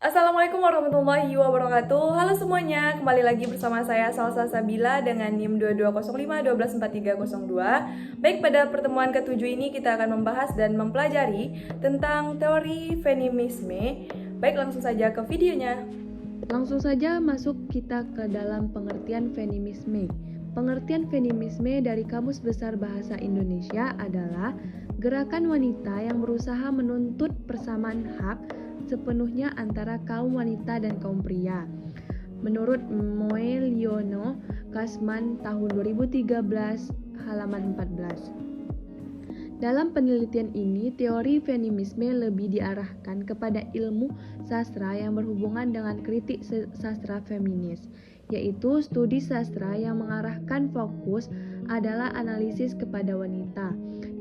Assalamualaikum warahmatullahi wabarakatuh. Halo semuanya, kembali lagi bersama saya Salsa Sabila dengan NIM 2205 Baik, pada pertemuan ketujuh ini kita akan membahas dan mempelajari tentang teori feminisme. Baik, langsung saja ke videonya. Langsung saja masuk kita ke dalam pengertian feminisme. Pengertian feminisme dari Kamus Besar Bahasa Indonesia adalah gerakan wanita yang berusaha menuntut persamaan hak sepenuhnya antara kaum wanita dan kaum pria. Menurut Moeliono Kasman tahun 2013 halaman 14. Dalam penelitian ini, teori feminisme lebih diarahkan kepada ilmu sastra yang berhubungan dengan kritik sastra feminis, yaitu studi sastra yang mengarahkan fokus adalah analisis kepada wanita,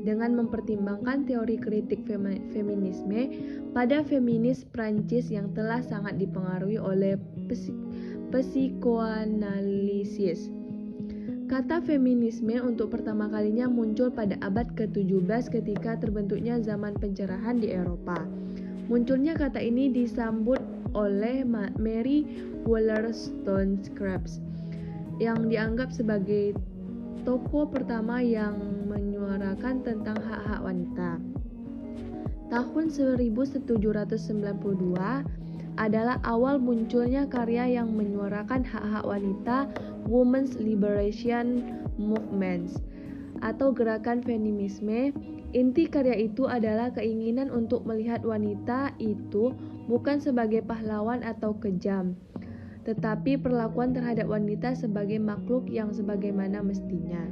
dengan mempertimbangkan teori kritik feminisme pada feminis Prancis yang telah sangat dipengaruhi oleh psikoanalisis. Kata feminisme untuk pertama kalinya muncul pada abad ke-17 ketika terbentuknya zaman pencerahan di Eropa. Munculnya kata ini disambut oleh Mary Wollstonecraft yang dianggap sebagai tokoh pertama yang menyuarakan tentang hak-hak wanita. Tahun 1792 adalah awal munculnya karya yang menyuarakan hak-hak wanita, Women's Liberation Movements, atau gerakan feminisme. Inti karya itu adalah keinginan untuk melihat wanita itu bukan sebagai pahlawan atau kejam, tetapi perlakuan terhadap wanita sebagai makhluk yang sebagaimana mestinya.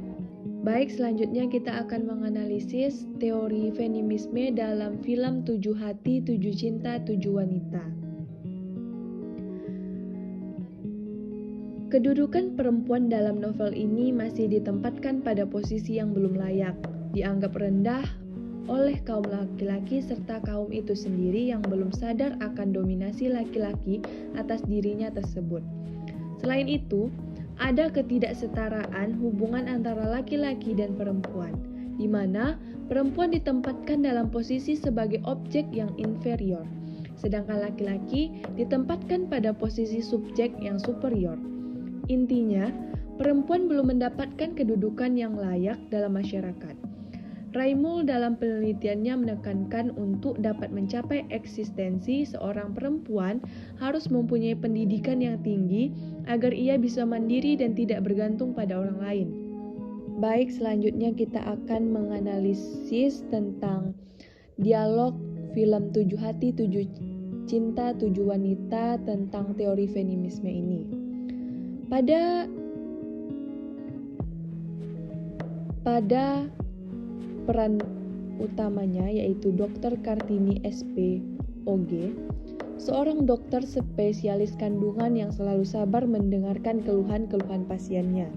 Baik, selanjutnya kita akan menganalisis teori feminisme dalam film 7 Hati, 7 Cinta, 7 Wanita. Kedudukan perempuan dalam novel ini masih ditempatkan pada posisi yang belum layak, dianggap rendah oleh kaum laki-laki serta kaum itu sendiri yang belum sadar akan dominasi laki-laki atas dirinya tersebut. Selain itu, ada ketidaksetaraan hubungan antara laki-laki dan perempuan, di mana perempuan ditempatkan dalam posisi sebagai objek yang inferior, sedangkan laki-laki ditempatkan pada posisi subjek yang superior. Intinya, perempuan belum mendapatkan kedudukan yang layak dalam masyarakat. Raimul dalam penelitiannya menekankan untuk dapat mencapai eksistensi seorang perempuan harus mempunyai pendidikan yang tinggi agar ia bisa mandiri dan tidak bergantung pada orang lain. Baik, selanjutnya kita akan menganalisis tentang dialog film 7 Hati, 7 Cinta, 7 Wanita tentang teori feminisme ini. Pada peran utamanya yaitu Dr. Kartini SPOG, seorang dokter spesialis kandungan yang selalu sabar mendengarkan keluhan-keluhan pasiennya.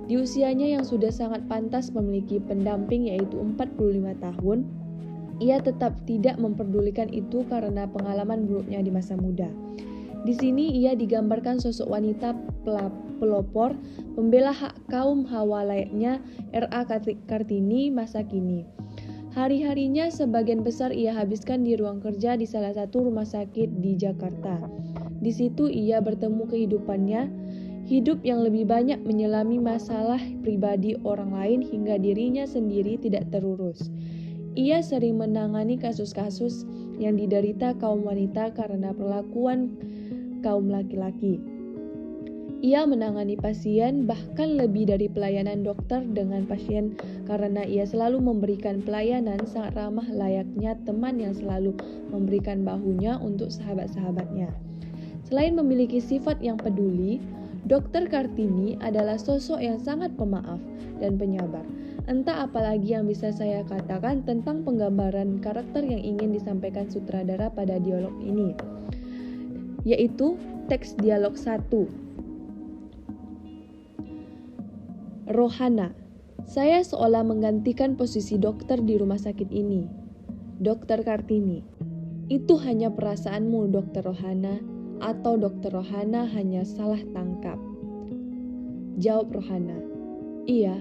Di usianya yang sudah sangat pantas memiliki pendamping yaitu 45 tahun, ia tetap tidak memperdulikan itu karena pengalaman buruknya di masa muda. Di sini ia digambarkan sosok wanita pelopor, pembela hak kaum hawa layaknya R.A. Kartini masa kini. Hari-harinya sebagian besar ia habiskan di ruang kerja di salah satu rumah sakit di Jakarta. Di situ ia bertemu kehidupannya, hidup yang lebih banyak menyelami masalah pribadi orang lain hingga dirinya sendiri tidak terurus. Ia sering menangani kasus-kasus yang diderita kaum wanita karena perlakuan kaum laki-laki. Ia menangani pasien bahkan lebih dari pelayanan dokter dengan pasien karena ia selalu memberikan pelayanan sangat ramah layaknya teman yang selalu memberikan bahunya untuk sahabat-sahabatnya. Selain memiliki sifat yang peduli, Dr. Kartini adalah sosok yang sangat pemaaf dan penyabar. Entah apalagi yang bisa saya katakan tentang penggambaran karakter yang ingin disampaikan sutradara pada dialog ini, yaitu teks dialog 1. Rohana, saya seolah menggantikan posisi dokter di rumah sakit ini. Dr. Kartini, itu hanya perasaanmu, Dr. Rohana, atau Dr. Rohana hanya salah tangkap? Jawab Rohana, iya,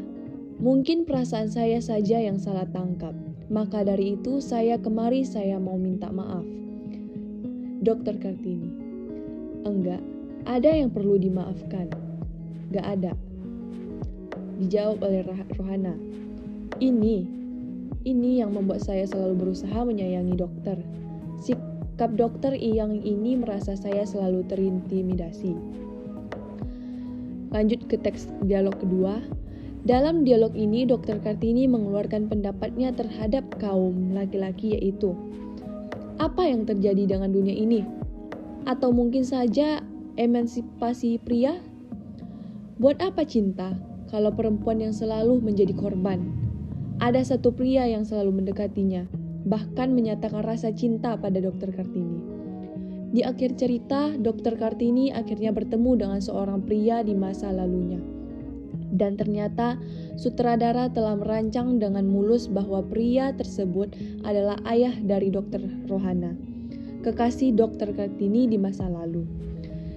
mungkin perasaan saya saja yang salah tangkap. Maka dari itu saya kemari, saya mau minta maaf. Dokter Kartini. Enggak, ada yang perlu dimaafkan. Gak ada. Dijawab oleh Rohana. Ini yang membuat saya selalu berusaha menyayangi dokter. Sikap dokter yang ini merasa saya selalu terintimidasi. Lanjut ke teks dialog kedua. Dalam dialog ini, Dokter Kartini mengeluarkan pendapatnya terhadap kaum laki-laki, yaitu apa yang terjadi dengan dunia ini? Atau mungkin saja emansipasi pria? Buat apa cinta kalau perempuan yang selalu menjadi korban? Ada satu pria yang selalu mendekatinya, bahkan menyatakan rasa cinta pada Dokter Kartini. Di akhir cerita, Dokter Kartini akhirnya bertemu dengan seorang pria di masa lalunya. Dan ternyata sutradara telah merancang dengan mulus bahwa pria tersebut adalah ayah dari Dokter Rohana, kekasih Dokter Kartini di masa lalu.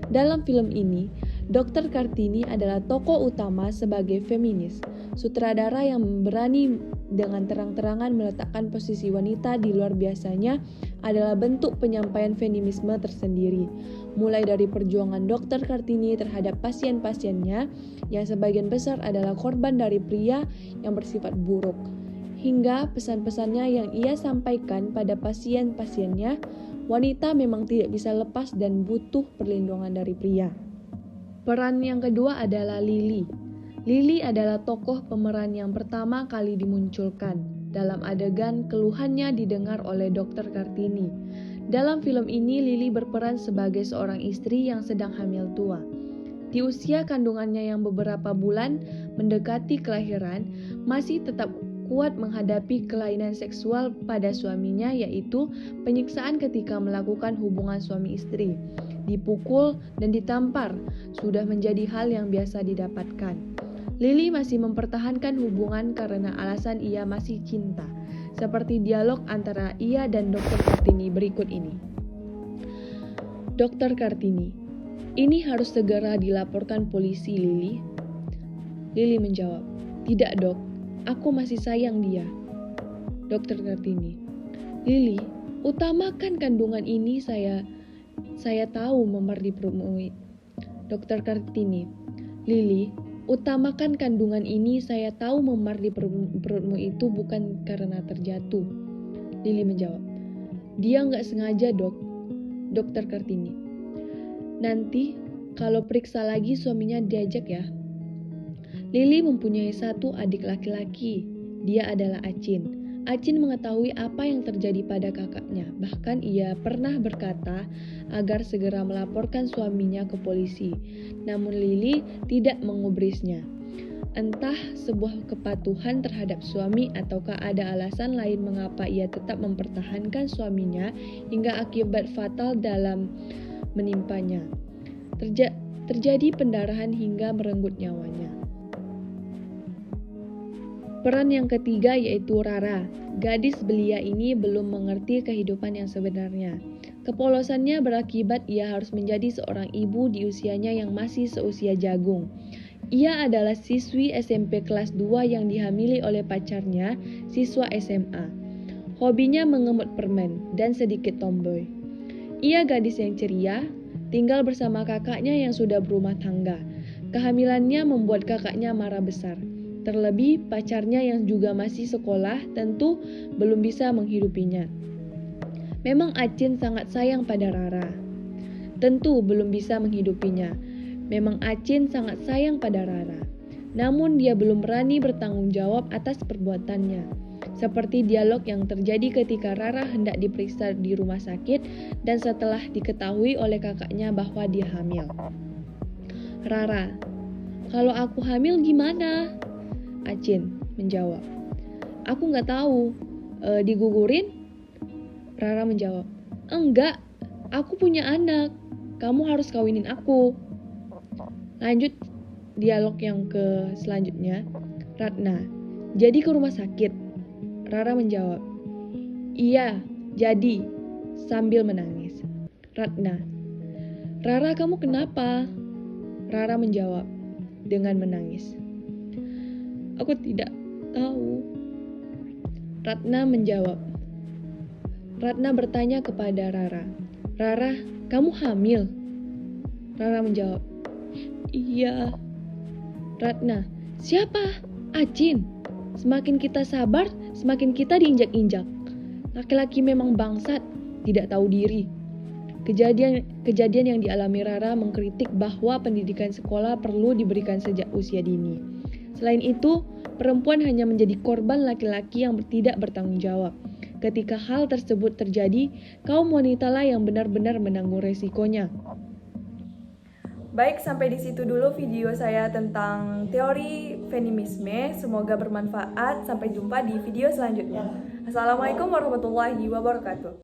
Dalam film ini, Dokter Kartini adalah tokoh utama sebagai feminis, sutradara yang berani dengan terang-terangan meletakkan posisi wanita di luar biasanya adalah bentuk penyampaian feminisme tersendiri, mulai dari perjuangan Dokter Kartini terhadap pasien-pasiennya yang sebagian besar adalah korban dari pria yang bersifat buruk, hingga pesan-pesannya yang ia sampaikan pada pasien-pasiennya, wanita memang tidak bisa lepas dan butuh perlindungan dari pria. Peran yang kedua adalah Lily. Lily adalah tokoh pemeran yang pertama kali dimunculkan dalam adegan keluhannya didengar oleh Dokter Kartini. Dalam film ini, Lily berperan sebagai seorang istri yang sedang hamil tua. Di usia kandungannya yang beberapa bulan mendekati kelahiran, masih tetap kuat menghadapi kelainan seksual pada suaminya, yaitu penyiksaan ketika melakukan hubungan suami istri. Dipukul dan ditampar sudah menjadi hal yang biasa didapatkan. Lily masih mempertahankan hubungan karena alasan ia masih cinta, seperti dialog antara ia dan Dokter Kartini berikut ini. Dokter Kartini, ini harus segera dilaporkan polisi, Lily. Lily menjawab, tidak dok, aku masih sayang dia. Dokter Kartini, Lily, utamakan kandungan ini, saya tahu memar di perutmu. Dokter Kartini, Lily, utamakan kandungan ini, saya tahu memar di perutmu itu bukan karena terjatuh. Lily menjawab, dia nggak sengaja dok. Dokter Kartini, nanti kalau periksa lagi suaminya diajak ya. Lily mempunyai satu adik laki-laki, dia adalah Acin. Acin mengetahui apa yang terjadi pada kakaknya, bahkan ia pernah berkata agar segera melaporkan suaminya ke polisi. Namun Lily tidak mengubrisnya. Entah sebuah kepatuhan terhadap suami ataukah ada alasan lain mengapa ia tetap mempertahankan suaminya hingga akibat fatal dalam menimpanya. Terjadi pendarahan hingga merenggut nyawanya. Peran yang ketiga yaitu Rara. Gadis belia ini belum mengerti kehidupan yang sebenarnya. Kepolosannya berakibat ia harus menjadi seorang ibu di usianya yang masih seusia jagung. Ia adalah siswi SMP kelas 2 yang dihamili oleh pacarnya, siswa SMA. Hobinya mengemut permen dan sedikit tomboy. Ia gadis yang ceria, tinggal bersama kakaknya yang sudah berumah tangga. Kehamilannya membuat kakaknya marah besar. Terlebih pacarnya yang juga masih sekolah tentu belum bisa menghidupinya. Memang Acin sangat sayang pada Rara. Tentu belum bisa menghidupinya. Memang Acin sangat sayang pada Rara. Namun dia belum berani bertanggung jawab atas perbuatannya. Seperti dialog yang terjadi ketika Rara hendak diperiksa di rumah sakit dan setelah diketahui oleh kakaknya bahwa dia hamil. Rara, kalau aku hamil gimana? Acin menjawab, aku nggak tahu, digugurin? Rara menjawab, enggak, aku punya anak, kamu harus kawinin aku. Lanjut dialog yang ke selanjutnya, Ratna, jadi ke rumah sakit? Rara menjawab, iya, jadi, sambil menangis. Ratna, Rara kamu kenapa? Rara menjawab dengan menangis, aku tidak tahu. Ratna menjawab. Ratna bertanya kepada Rara, "Rara, kamu hamil?" Rara menjawab, "Iya." Ratna, "Siapa? Acin. Semakin kita sabar, semakin kita diinjak-injak. Laki-laki memang bangsat, tidak tahu diri." Kejadian yang dialami Rara mengkritik bahwa pendidikan sekolah perlu diberikan sejak usia dini. Selain itu, perempuan hanya menjadi korban laki-laki yang tidak bertanggung jawab. Ketika hal tersebut terjadi, kaum wanitalah yang benar-benar menanggung resikonya. Baik, sampai di situ dulu video saya tentang teori feminisme. Semoga bermanfaat. Sampai jumpa di video selanjutnya. Assalamualaikum warahmatullahi wabarakatuh.